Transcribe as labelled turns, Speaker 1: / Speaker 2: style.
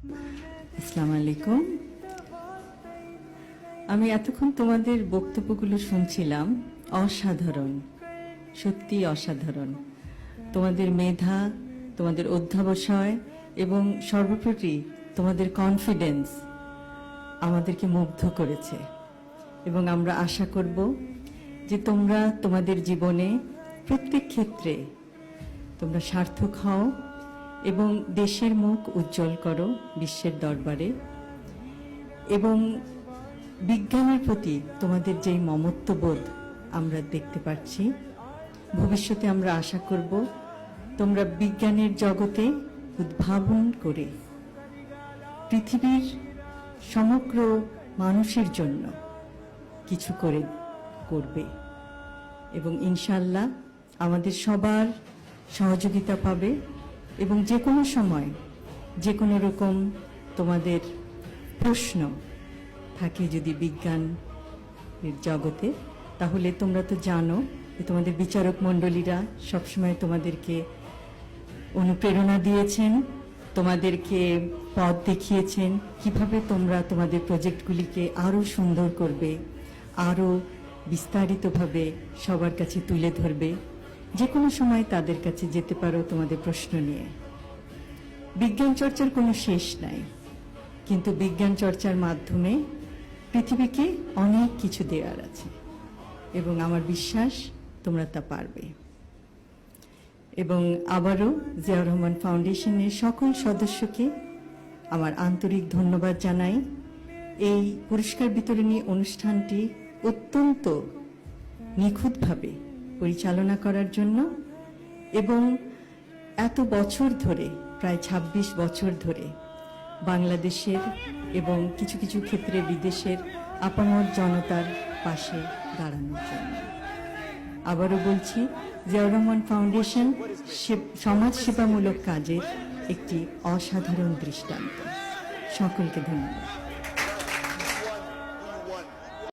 Speaker 1: আসসালামু আলাইকুম। আমি এতক্ষণ তোমাদের বক্তব্যগুলো শুনছিলাম। অসাধারণ, সত্যি অসাধারণ। তোমাদের মেধা, তোমাদের অধ্যবসায় এবং সর্বোপরি তোমাদের কনফিডেন্স আমাদেরকে মুগ্ধ করেছে। এবং আমরা আশা করব যে তোমরা তোমাদের জীবনে প্রত্যেক ক্ষেত্রে তোমরা সার্থক হও এবং দেশের মুখ উজ্জ্বল করো বিশ্বের দরবারে। এবং বিজ্ঞানের প্রতি তোমাদের যেই মমত্ববোধ আমরা দেখতে পাচ্ছি, ভবিষ্যতে আমরা আশা করব তোমরা বিজ্ঞানের জগতে উদ্ভাবন করে পৃথিবীর সমগ্র মানুষের জন্য কিছু করবে এবং ইনশাল্লাহ আমাদের সবার সহযোগিতা পাবে। এবং যে কোনো সময় যে কোনো রকম তোমাদের প্রশ্ন থাকে যদি বিজ্ঞানের জগতে, তাহলে তোমরা তো জানো যে তোমাদের বিচারক মণ্ডলীরা সবসময় তোমাদেরকে অনুপ্রেরণা দিয়েছেন, তোমাদেরকে পথ দেখিয়েছেন কিভাবে তোমরা তোমাদের প্রজেক্টগুলিকে আরও সুন্দর করবে, আরও বিস্তারিতভাবে সবার কাছে তুলে ধরবে। যে কোনো সময় তাদের কাছে যেতে পারো তোমাদের প্রশ্ন নিয়ে। বিজ্ঞান চর্চার কোনো শেষ নাই, কিন্তু বিজ্ঞান চর্চার মাধ্যমে পৃথিবীকে অনেক কিছু দেওয়ার আছে এবং আমার বিশ্বাস তোমরা তা পারবে। এবং আবারও জিয়াউর রহমান ফাউন্ডেশনের সকল সদস্যকে আমার আন্তরিক ধন্যবাদ জানাই এই পুরস্কার বিতরণী অনুষ্ঠানটি অত্যন্ত নিখুঁতভাবে পরিচালনা করার জন্য এবং এত বছর ধরে, প্রায় ২৬ বছর ধরে বাংলাদেশের এবং কিছু কিছু ক্ষেত্রে বিদেশের আপামর জনতার পাশে দাঁড়ানোর জন্য। আবারও বলছি, জিয়াউর রহমান ফাউন্ডেশন সমাজ সেবামূলক কাজের একটি অসাধারণ দৃষ্টান্ত। সকলকে ধন্যবাদ।